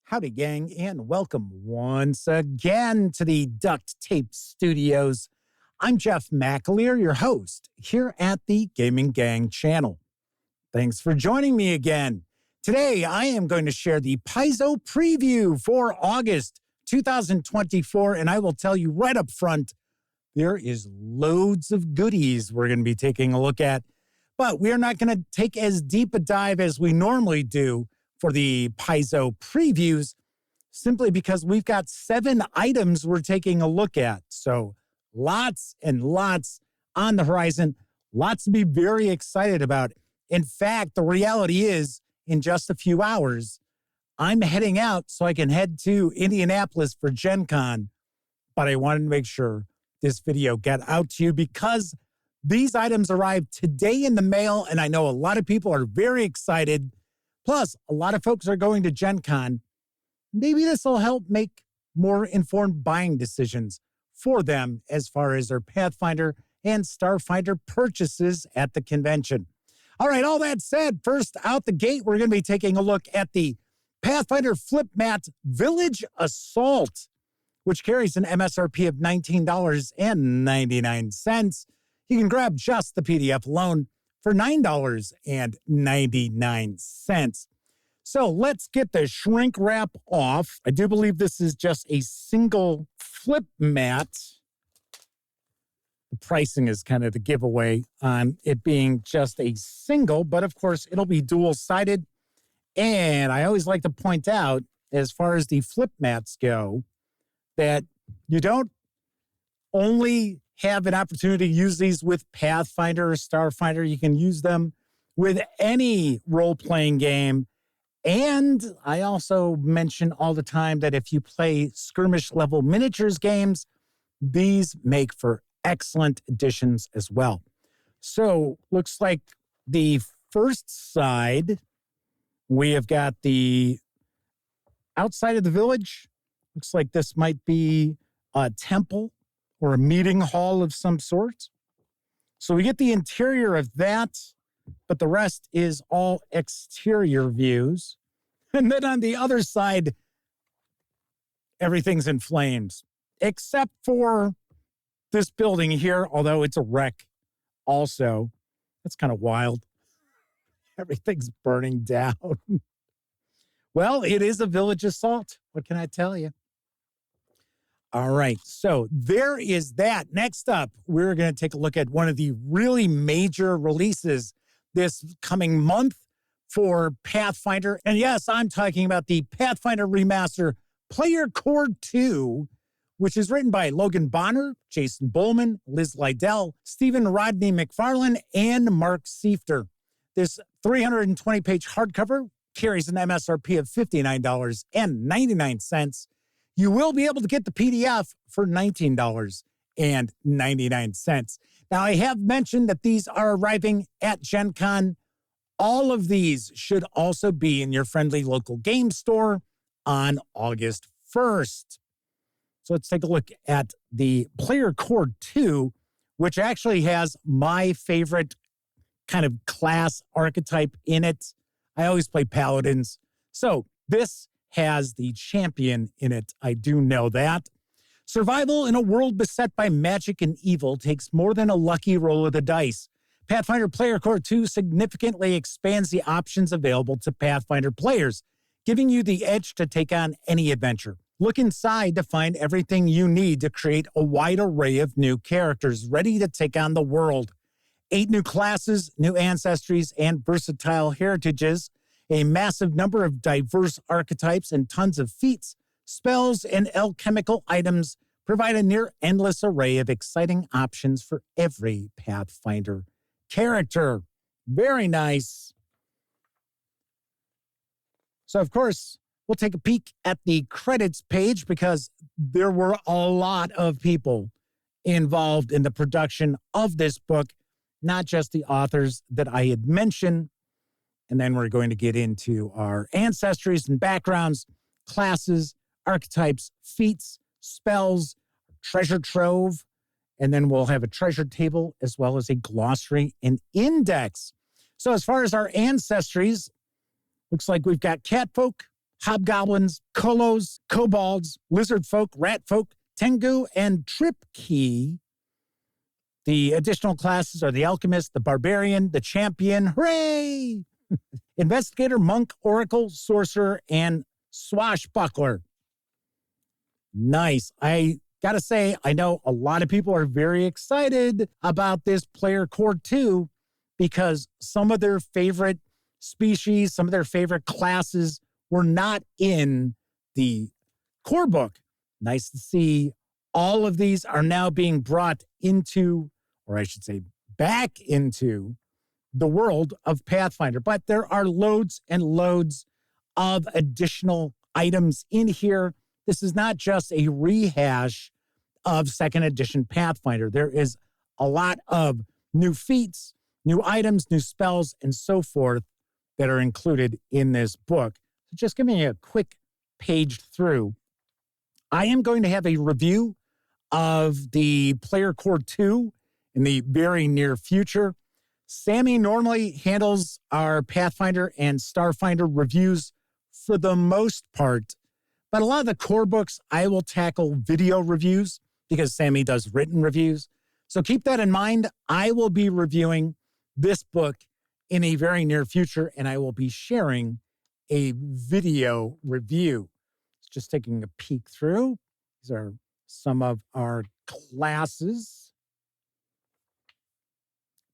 Howdy, gang, and welcome once again to the Duct Tape Studios. I'm Jeff McAleer, your host here at the Gaming Gang channel. Thanks for joining me again. Today, I am going to share the Paizo preview for August 2024, and I will tell you right up front, there is loads of goodies we're going to be taking a look at, but we are not going to take as deep a dive as we normally do for the Paizo previews, simply because we've got 7 items we're taking a look at. So lots and lots on the horizon, lots to be very excited about. In fact, the reality is, in just a few hours, I'm heading out so I can head to Indianapolis for Gen Con, but I wanted to make sure this video got out to you because these items arrived today in the mail, and I know a lot of people are very excited. Plus, a lot of folks are going to Gen Con. Maybe this will help make more informed buying decisions for them as far as their Pathfinder and Starfinder purchases at the convention. All right, all that said, first out the gate, we're going to be taking a look at the Pathfinder Flip-Mat Village Assault, which carries an MSRP of $19.99. You can grab just the PDF alone for $9.99. So let's get the shrink wrap off. I do believe this is just a single flip mat. The pricing is kind of the giveaway on it being just a single, but of course it'll be dual-sided. And I always like to point out, as far as the flip mats go, that you don't only have an opportunity to use these with Pathfinder or Starfinder. You can use them with any role-playing game. And I also mention all the time that if you play skirmish-level miniatures games, these make for excellent additions as well. So, looks like the first side, we have got the outside of the village. Looks like this might be a temple or a meeting hall of some sort. So we get the interior of that, but the rest is all exterior views. And then on the other side, everything's in flames, except for this building here, although it's a wreck also. That's kind of wild. Everything's burning down. Well, it is a village assault. What can I tell you? All right, so there is that. Next up, we're going to take a look at one of the really major releases this coming month for Pathfinder. And yes, I'm talking about the Pathfinder Remaster Player Core 2, which is written by Logan Bonner, Jason Bowman, Liz Lydell, Stephen Rodney McFarlane, and Mark Seifter. This 320-page hardcover carries an MSRP of $59.99. You will be able to get the PDF for $19.99. Now, I have mentioned that these are arriving at Gen Con. All of these should also be in your friendly local game store on August 1st. So let's take a look at the Player Core 2, which actually has my favorite kind of class archetype in it. I always play Paladins. So this has the champion in it. I do know that. Survival in a world beset by magic and evil takes more than a lucky roll of the dice. Pathfinder Player Core 2 significantly expands the options available to Pathfinder players, giving you the edge to take on any adventure. Look inside to find everything you need to create a wide array of new characters ready to take on the world. 8 new classes, new ancestries, and versatile heritages, a massive number of diverse archetypes, and tons of feats, spells, and alchemical items provide a near-endless array of exciting options for every Pathfinder character. Very nice. So, of course, we'll take a peek at the credits page because there were a lot of people involved in the production of this book, not just the authors that I had mentioned. And then we're going to get into our ancestries and backgrounds, classes, archetypes, feats, spells, treasure trove, and then we'll have a treasure table as well as a glossary and index. So as far as our ancestries, looks like we've got catfolk, hobgoblins, kolos, kobolds, lizard folk, rat folk, tengu, and tripkey. The additional classes are the alchemist, the barbarian, the champion, hooray! Investigator, monk, oracle, sorcerer, and swashbuckler. Nice. I gotta say, I know a lot of people are very excited about this Player Core 2 because some of their favorite species, some of their favorite classes were not in the core book. Nice to see all of these are now being brought into, or I should say, back into the world of Pathfinder. But there are loads and loads of additional items in here. This is not just a rehash of second edition Pathfinder. There is a lot of new feats, new items, new spells, and so forth that are included in this book. So just give me a quick page through. I am going to have a review of the Player Core 2 in the very near future. Sammy normally handles our Pathfinder and Starfinder reviews for the most part, but a lot of the core books, I will tackle video reviews because Sammy does written reviews. So keep that in mind. I will be reviewing this book in a very near future, and I will be sharing a video review. Just taking a peek through. These are some of our classes.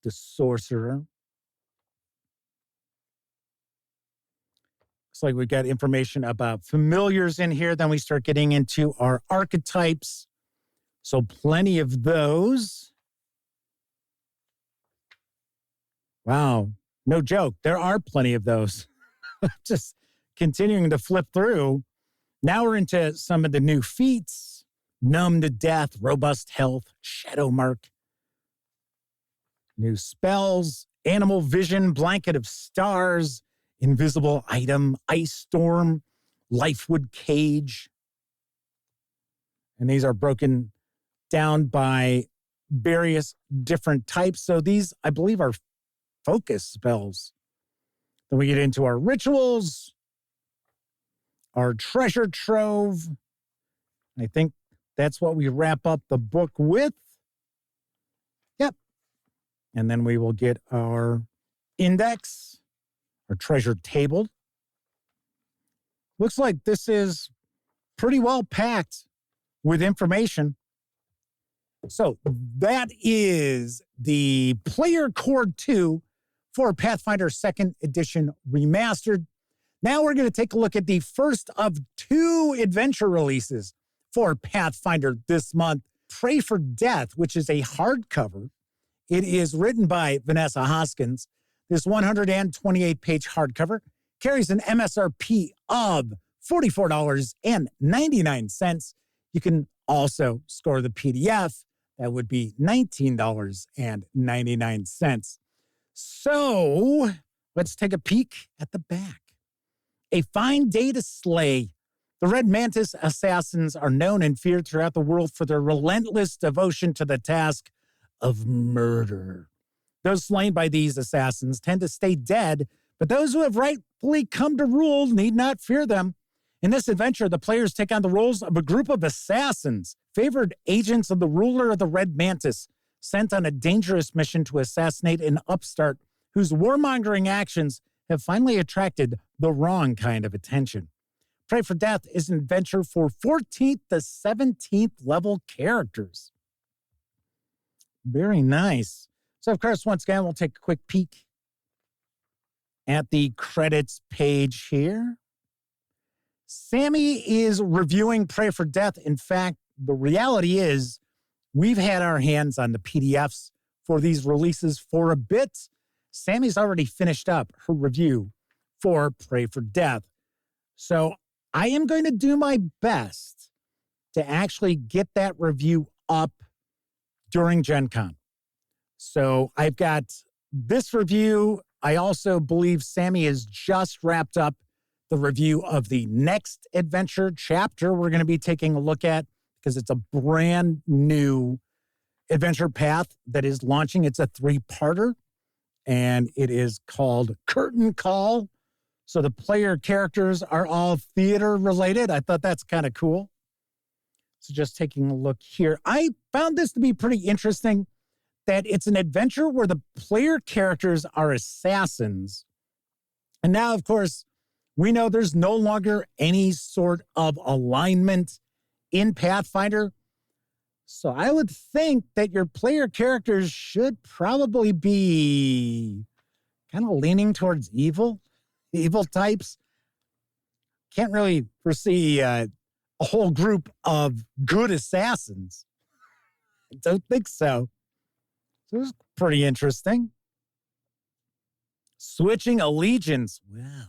The sorcerer. Looks like we got information about familiars in here. Then we start getting into our archetypes. So plenty of those. Wow, no joke. There are plenty of those. Just continuing to flip through. Now we're into some of the new feats. Numb to death, robust health, shadow mark. New spells, animal vision, blanket of stars, invisible item, ice storm, lifewood cage. And these are broken down by various different types. So these, I believe, are focus spells. Then we get into our rituals, our treasure trove. I think that's what we wrap up the book with. Yep. And then we will get our index, our treasure table. Looks like this is pretty well packed with information. So that is the Player Core 2 for Pathfinder 2nd Edition Remastered. Now we're going to take a look at the first of two adventure releases for Pathfinder this month. Pray for Death, which is a hardcover. It is written by Vanessa Hoskins. This 128-page hardcover carries an MSRP of $44.99. You can also score the PDF. That would be $19.99. So let's take a peek at the back. A fine day to slay. The Red Mantis assassins are known and feared throughout the world for their relentless devotion to the task of murder. Those slain by these assassins tend to stay dead, but those who have rightfully come to rule need not fear them. In this adventure, the players take on the roles of a group of assassins, favored agents of the ruler of the Red Mantis, sent on a dangerous mission to assassinate an upstart whose warmongering actions have finally attracted the wrong kind of attention. Pray for Death is an adventure for 14th to 17th level characters. Very nice. So, of course, once again, we'll take a quick peek at the credits page here. Sammy is reviewing Pray for Death. In fact, the reality is we've had our hands on the PDFs for these releases for a bit. Sammy's already finished up her review for Pray for Death. So I am going to do my best to actually get that review up during Gen Con. So I've got this review. I also believe Sammy has just wrapped up the review of the next adventure chapter we're going to be taking a look at because it's a brand new adventure path that is launching. It's a 3-parter, and it is called Curtain Call. So the player characters are all theater related. I thought that's kind of cool. So just taking a look here, I found this to be pretty interesting, that it's an adventure where the player characters are assassins. And now, of course, we know there's no longer any sort of alignment in Pathfinder. So I would think that your player characters should probably be kind of leaning towards evil types. Can't really foresee a whole group of good assassins. I don't think so. So it was pretty interesting. Switching allegiance. Wow.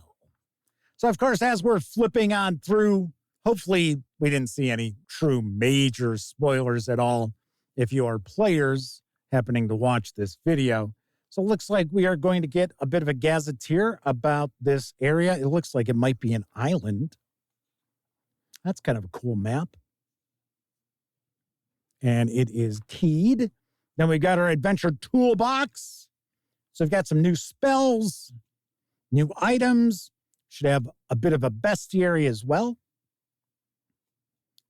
So, of course, as we're flipping on through, hopefully we didn't see any true major spoilers at all if you are players happening to watch this video. So it looks like we are going to get a bit of a gazetteer about this area. It looks like it might be an island. That's kind of a cool map. And it is keyed. Then we got our adventure toolbox. So we've got some new spells, new items. Should have a bit of a bestiary as well.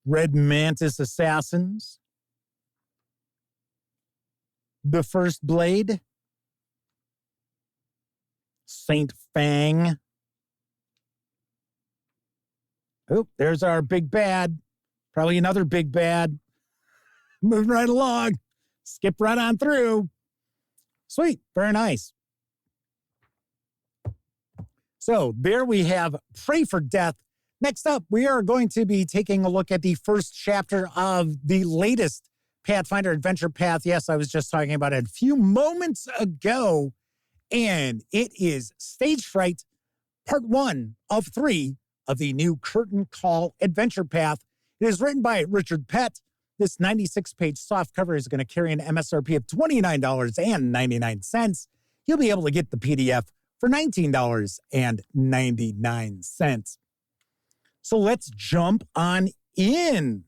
Red Mantis Assassins. The First Blade. Saint Fang. Oh, there's our big bad. Probably another big bad. Moving right along. Skip right on through. Sweet. Very nice. So there we have Pray for Death. Next up, we are going to be taking a look at the first chapter of the latest Pathfinder Adventure Path. Yes, I was just talking about it a few moments ago. And it is Stage Fright, Part 1 of 3 of the new Curtain Call Adventure Path. It is written by Richard Pett. This 96-page softcover is going to carry an MSRP of $29.99. You'll be able to get the PDF for $19.99. So let's jump on in.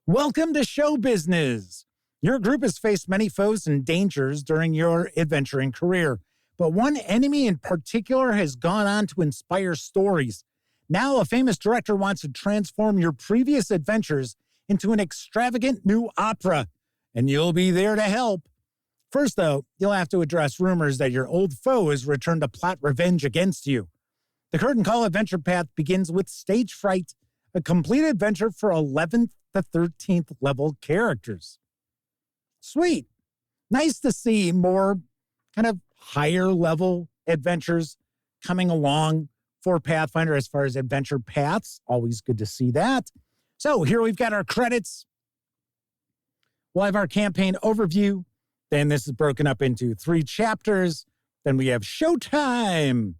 Welcome to show business. Your group has faced many foes and dangers during your adventuring career, but one enemy in particular has gone on to inspire stories. Now, a famous director wants to transform your previous adventures into an extravagant new opera, and you'll be there to help. First, though, you'll have to address rumors that your old foe has returned to plot revenge against you. The Curtain Call Adventure Path begins with Stage Fright, a complete adventure for 11th to 13th level characters. Sweet. Nice to see more kind of higher level adventures coming along for Pathfinder as far as adventure paths. Always good to see that. So here we've got our credits. We'll have our campaign overview. Then this is broken up into 3 chapters. Then we have showtime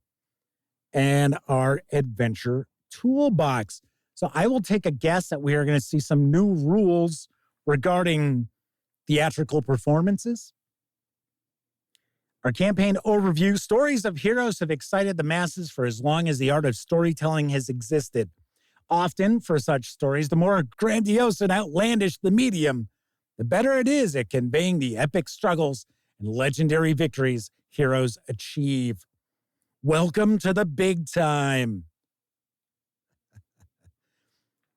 and our adventure toolbox. So I will take a guess that we are going to see some new rules regarding theatrical performances. Our campaign overview. Stories of heroes have excited the masses for as long as the art of storytelling has existed. Often, for such stories, the more grandiose and outlandish the medium, the better it is at conveying the epic struggles and legendary victories heroes achieve. Welcome to the big time.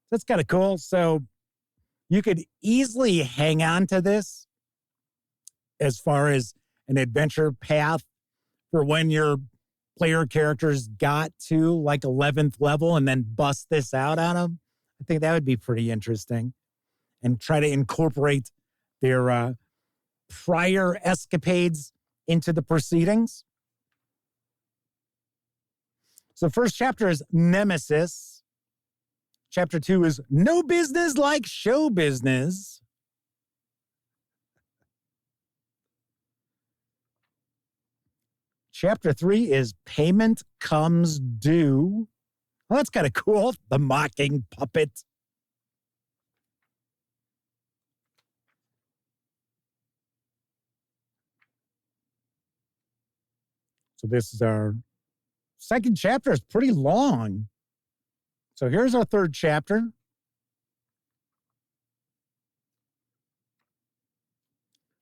That's kind of cool. So you could easily hang on to this as far as an adventure path for when your player characters got to like 11th level and then bust this out on them. I think that would be pretty interesting. And try to incorporate their prior escapades into the proceedings. So the first chapter is Nemesis. Chapter 2 is No Business Like Show Business. Chapter 3 is Payment Comes Due. Well, that's kind of cool. The Mocking Puppet. So this is our second chapter. It's pretty long. So here's our third chapter.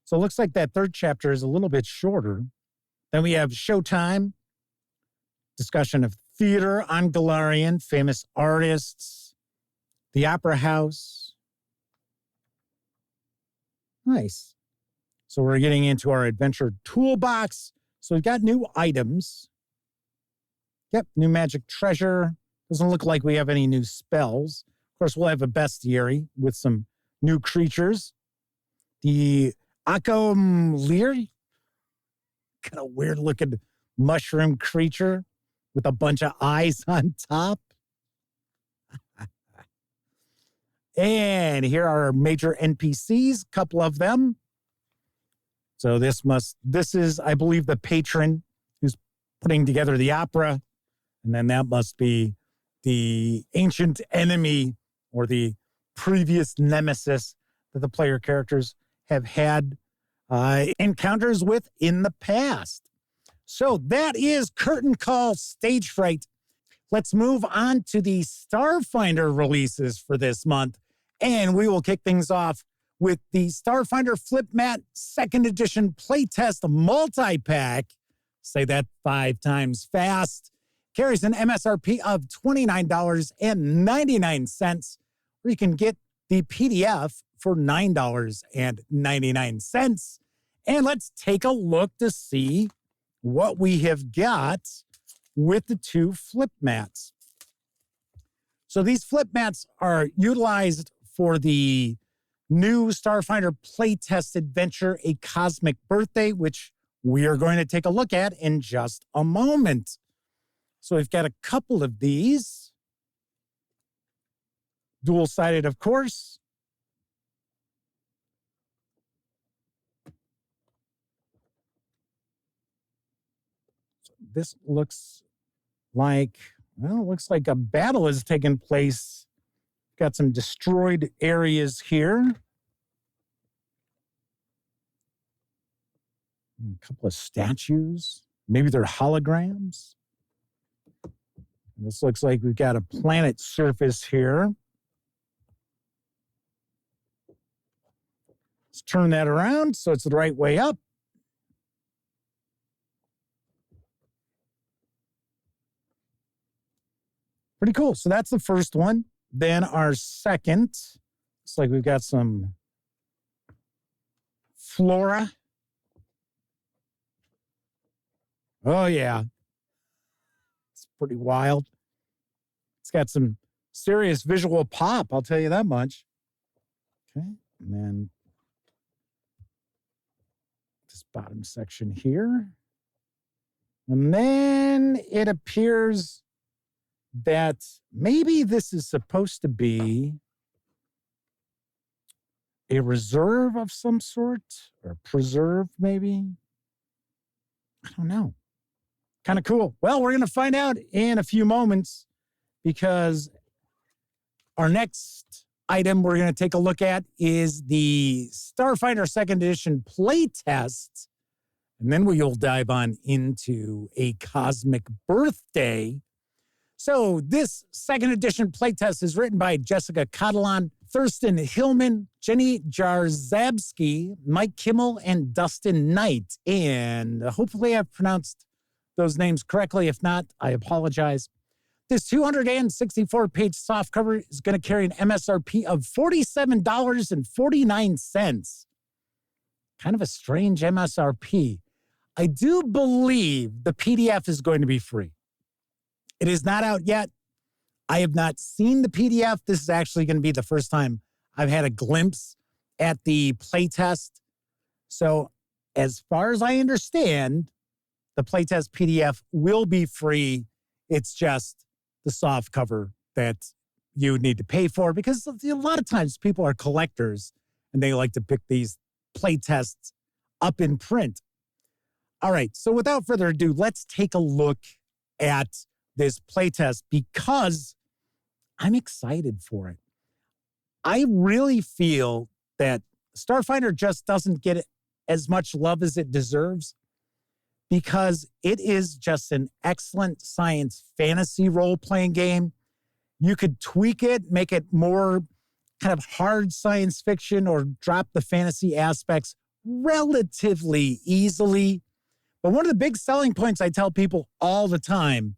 So it looks like that third chapter is a little bit shorter. Then we have Showtime. discussion of theater on Galarian, famous artists, the Opera House. Nice. So we're getting into our adventure toolbox. So we've got new items. Yep, new magic treasure. Doesn't look like we have any new spells. Of course, we'll have a bestiary with some new creatures. The Akomlir, kind of weird looking mushroom creature with a bunch of eyes on top. And here are our major NPCs, a couple of them. So this is, I believe, the patron who's putting together the opera. And then that must be the ancient enemy or the previous nemesis that the player characters have had encounters with in the past. So that is Curtain Call Stage Fright. Let's move on to the Starfinder releases for this month. And we will kick things off with the Starfinder Flip-Mat 2nd Edition Playtest Multi-Pack. Say that 5 times fast. Carries an MSRP of $29.99, or you can get the PDF for $9.99. And let's take a look to see what we have got with the 2 flip mats. So these flip mats are utilized for the new Starfinder Playtest Adventure, A Cosmic Birthday, which we are going to take a look at in just a moment. So we've got a couple of these. Dual-sided, of course. So this looks like, well, it looks like a battle is taking place. Got some destroyed areas here. A couple of statues. Maybe they're holograms. This looks like we've got a planet surface here. Let's turn that around so it's the right way up. Pretty cool. So that's the first one. Then our second, looks like we've got some flora. Oh, yeah. It's pretty wild. It's got some serious visual pop, I'll tell you that much. Okay, and then this bottom section here. And then it appears that maybe this is supposed to be a reserve of some sort, or preserve maybe. I don't know. Kind of cool. Well, we're going to find out in a few moments, because our next item we're going to take a look at is the Starfinder 2nd Edition Playtest. And then we'll dive on into A Cosmic Birthday. So this 2nd Edition Playtest is written by Jessica Catalan, Thurston Hillman, Jenny Jarzabski, Mike Kimmel, and Dustin Knight. And hopefully I've pronounced those names correctly. If not, I apologize. This 264-page softcover is going to carry an MSRP of $47.49. Kind of a strange MSRP. I do believe the PDF is going to be free. It is not out yet. I have not seen the PDF. This is actually going to be the first time I've had a glimpse at the playtest. So as far as I understand, the playtest PDF will be free. It's just the soft cover that you need to pay for, because a lot of times people are collectors and they like to pick these playtests up in print. All right, so without further ado, let's take a look at this playtest, because I'm excited for it. I really feel that Starfinder just doesn't get as much love as it deserves, because it is just an excellent science fantasy role-playing game. You could tweak it, make it more kind of hard science fiction, or drop the fantasy aspects relatively easily. But one of the big selling points I tell people all the time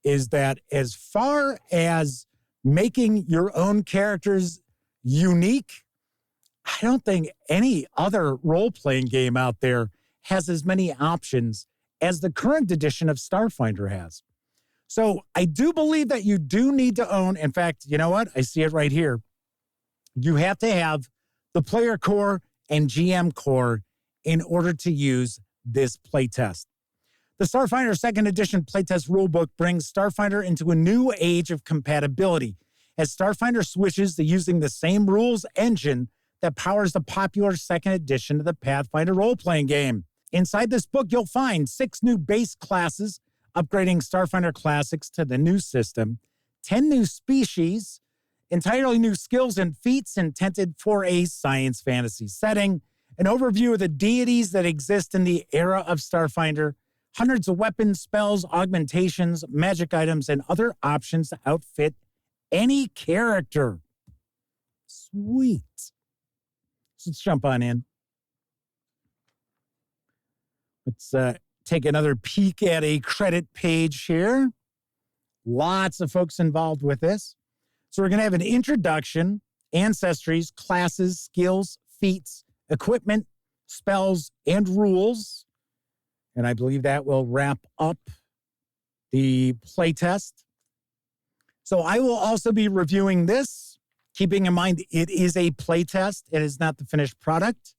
is that as far as making your own characters unique, I don't think any other role-playing game out there has as many options as the current edition of Starfinder has. So I do believe that you do need to own, in fact, you know what? I see it right here. You have to have the Player Core and GM Core in order to use this playtest. The Starfinder 2nd Edition Playtest Rulebook brings Starfinder into a new age of compatibility as Starfinder switches to using the same rules engine that powers the popular 2nd edition of the Pathfinder role-playing game. Inside this book, you'll find 6 new base classes, upgrading Starfinder classics to the new system, 10 new species, entirely new skills and feats intended for a science fantasy setting, an overview of the deities that exist in the era of Starfinder, hundreds of weapons, spells, augmentations, magic items, and other options to outfit any character. Sweet. So let's jump on in. Let's take another peek at a credit page here. Lots of folks involved with this. So we're going to have an introduction, ancestries, classes, skills, feats, equipment, spells, and rules. And I believe that will wrap up the playtest. So I will also be reviewing this, keeping in mind it is a playtest. It is not the finished product.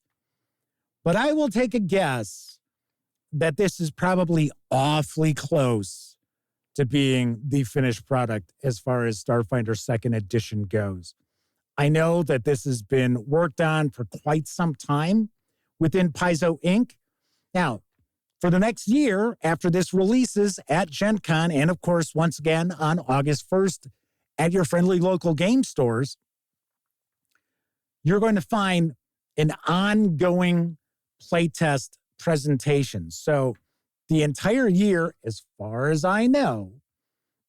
But I will take a guess that this is probably awfully close to being the finished product as far as Starfinder 2nd Edition goes. I know that this has been worked on for quite some time within Paizo Inc. Now, for the next year, after this releases at Gen Con, and of course, once again on August 1st at your friendly local game stores, you're going to find an ongoing playtest presentation. So the entire year, as far as I know,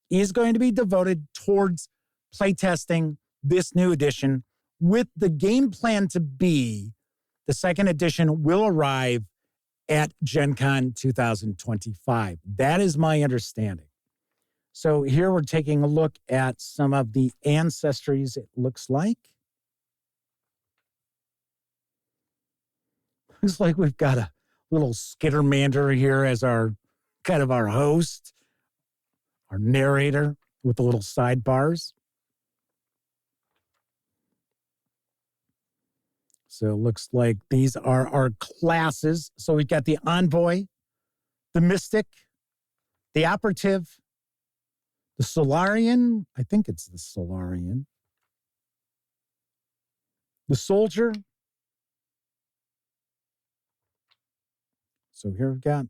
is going to be devoted towards playtesting this new edition, with the game plan to be the 2nd edition will arrive at Gen Con 2025. That is my understanding. So here we're taking a look at some of the ancestries, it looks like. Looks like we've got a little Skittermander here as our kind of our host, our narrator with the little sidebars. So it looks like these are our classes. So we've got the Envoy, the Mystic, the Operative, the Solarian. I think it's the Solarian. The Soldier. So here we've got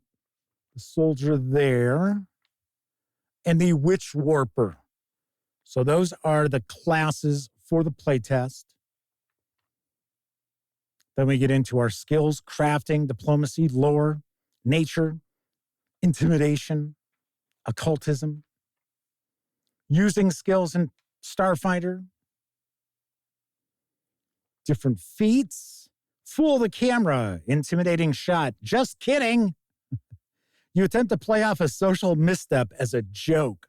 the Soldier there. And the Witch Warper. So those are the classes for the playtest. Then we get into our skills, crafting, diplomacy, lore, nature, intimidation, occultism, using skills in Starfinder, different feats, fool the camera, intimidating shot, just kidding. You attempt to play off a social misstep as a joke.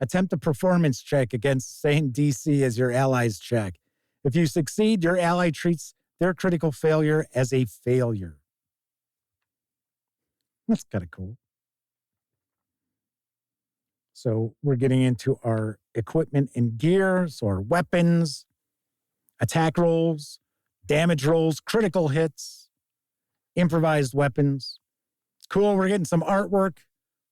Attempt a performance check against the same DC as your ally's check. If you succeed, your ally treats their critical failure as a failure. That's kind of cool. So we're getting into our equipment and gear, so our weapons, attack rolls, damage rolls, critical hits, improvised weapons. Cool, we're getting some artwork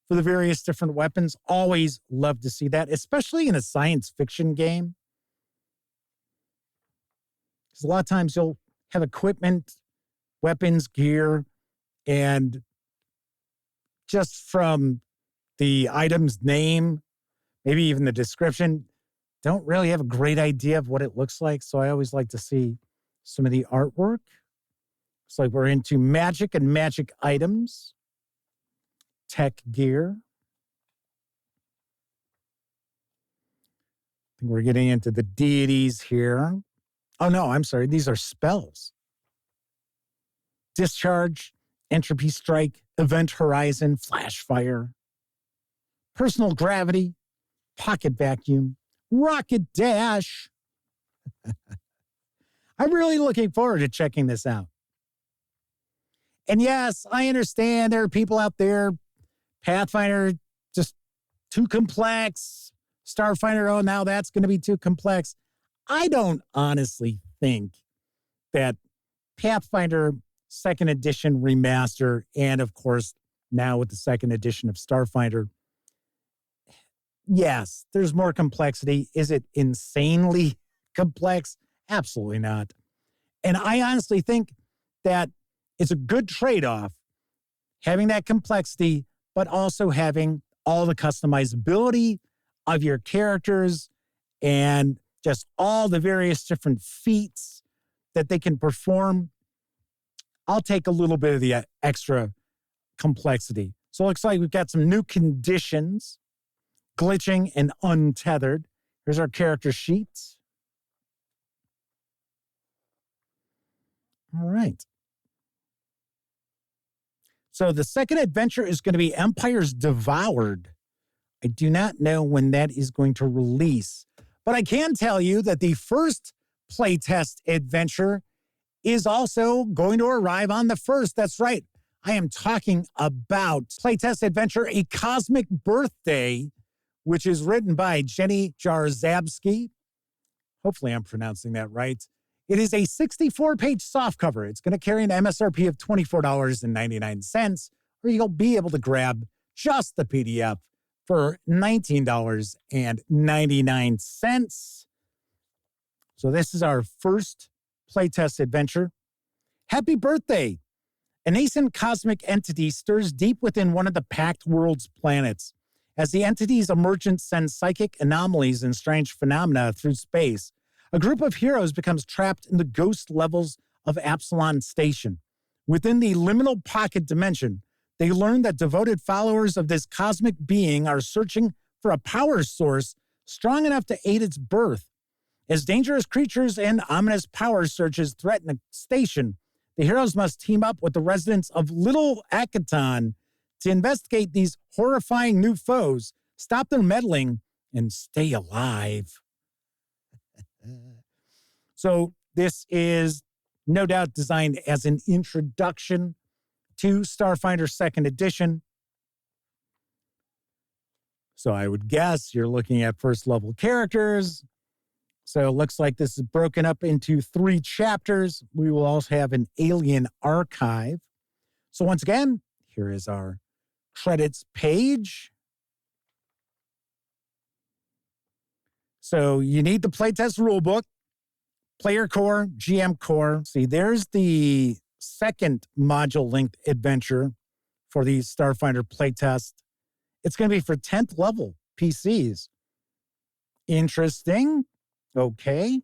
for the various different weapons. Always love to see that, especially in a science fiction game. Because a lot of times you'll have equipment, weapons, gear, and just from the item's name, maybe even the description, don't really have a great idea of what it looks like. So I always like to see some of the artwork. Looks like we're into magic and magic items, tech gear. I think we're getting into the deities here. Oh, no, I'm sorry. These are spells. Discharge, entropy strike, event horizon, flash fire, personal gravity, pocket vacuum, rocket dash. I'm really looking forward to checking this out. And yes, I understand there are people out there, Pathfinder, just too complex. Starfinder, oh, now that's going to be too complex. I don't honestly think that Pathfinder 2nd Edition Remaster, and of course, now with the 2nd edition of Starfinder, yes, there's more complexity. Is it insanely complex? Absolutely not. And I honestly think that it's a good trade-off having that complexity, but also having all the customizability of your characters and just all the various different feats that they can perform. I'll take a little bit of the extra complexity. So it looks like we've got some new conditions, glitching and untethered. Here's our character sheets. All right. So the second adventure is going to be Empires Devoured. I do not know when that is going to release, but I can tell you that the first playtest adventure is also going to arrive on the 1st. That's right. I am talking about playtest adventure A Cosmic Birthday, which is written by Jenny Jarzabski. Hopefully I'm pronouncing that right. It is a 64-page softcover. It's going to carry an MSRP of $24.99, or you'll be able to grab just the PDF for $19.99. So this is our first playtest adventure. Happy birthday! A nascent cosmic entity stirs deep within one of the packed world's planets. As the entity's emergence sends psychic anomalies and strange phenomena through space, a group of heroes becomes trapped in the ghost levels of Absalon Station. Within the liminal pocket dimension, they learn that devoted followers of this cosmic being are searching for a power source strong enough to aid its birth. As dangerous creatures and ominous power surges threaten the station, the heroes must team up with the residents of Little Akaton to investigate these horrifying new foes, stop their meddling, and stay alive. So this is no doubt designed as an introduction to Starfinder 2nd Edition. So I would guess you're looking at first-level characters. So it looks like this is broken up into 3 chapters. We will also have an alien archive. So once again, here is our credits page. So you need the playtest rulebook, Player Core, GM Core. See, there's the second module-length adventure for the Starfinder playtest. It's going to be for 10th level PCs. Interesting. Okay.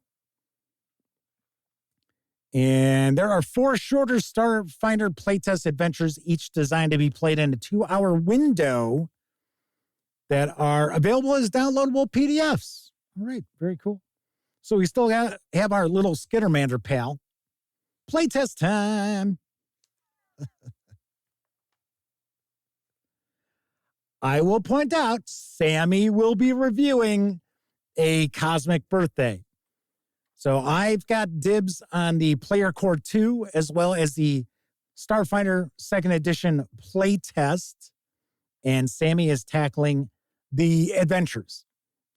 And there are 4 shorter Starfinder playtest adventures, each designed to be played in a 2-hour window, that are available as downloadable PDFs. All right, very cool. So we still have our little Skittermander pal. Playtest time. I will point out, Sammy will be reviewing A Cosmic Birthday. So I've got dibs on the Player Core 2 as well as the Starfinder 2nd Edition playtest. And Sammy is tackling the adventures.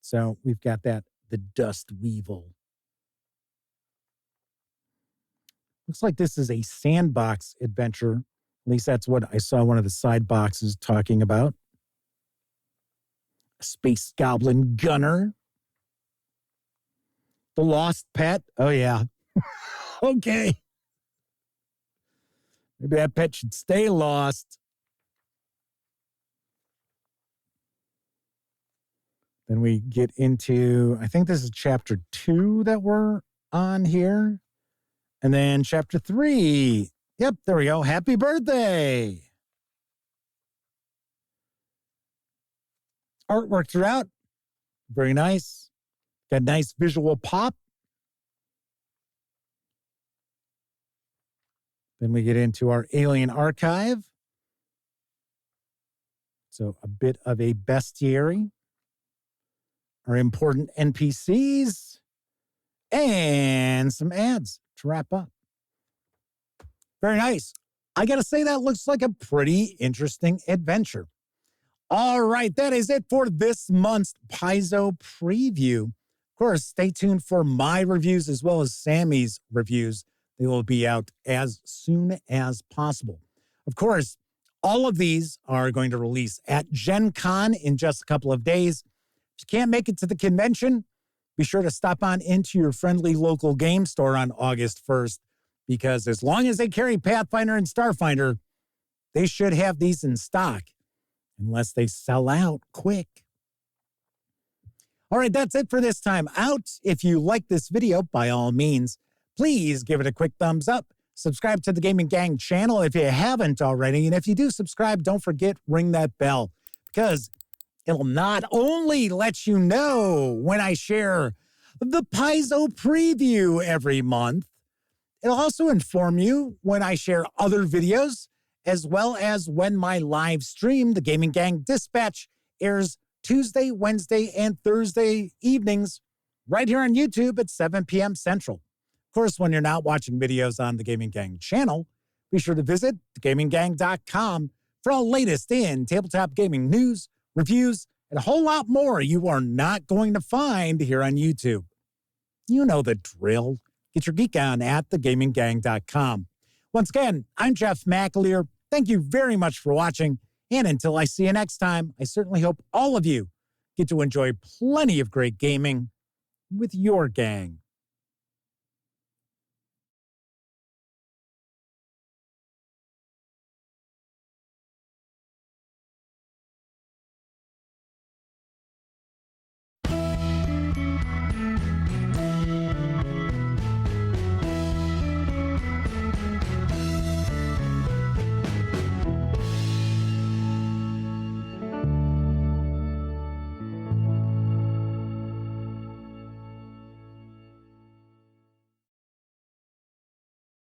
So we've got that, the Dust Weevil. Looks like this is a sandbox adventure. At least that's what I saw one of the side boxes talking about. A space goblin gunner. The Lost Pet. Oh, yeah. Okay. Maybe that pet should stay lost. Then we get into, I think this is chapter 2 that we're on here. And then chapter 3. Yep, there we go. Happy birthday. Artwork throughout. Very nice. Got nice visual pop. Then we get into our alien archive. So a bit of a bestiary. our important NPCs, and some ads to wrap up. Very nice. I got to say, that looks like a pretty interesting adventure. All right, that is it for this month's Paizo preview. Of course, stay tuned for my reviews as well as Sammy's reviews. They will be out as soon as possible. Of course, all of these are going to release at Gen Con in just a couple of days. If you can't make it to the convention, be sure to stop on into your friendly local game store on August 1st, because as long as they carry Pathfinder and Starfinder, they should have these in stock, unless they sell out quick. All right, that's it for this time out. If you like this video, by all means, please give it a quick thumbs up. Subscribe to the Gaming Gang channel if you haven't already. And if you do subscribe, don't forget, ring that bell, because it'll not only let you know when I share the Paizo preview every month, it'll also inform you when I share other videos, as well as when my live stream, the Gaming Gang Dispatch, airs Tuesday, Wednesday, and Thursday evenings right here on YouTube at 7 p.m. Central. Of course, when you're not watching videos on the Gaming Gang channel, be sure to visit thegaminggang.com for all latest in tabletop gaming news, reviews, and a whole lot more you are not going to find here on YouTube. You know the drill. Get your geek on at thegaminggang.com. Once again, I'm Jeff McAleer. Thank you very much for watching. And until I see you next time, I certainly hope all of you get to enjoy plenty of great gaming with your gang.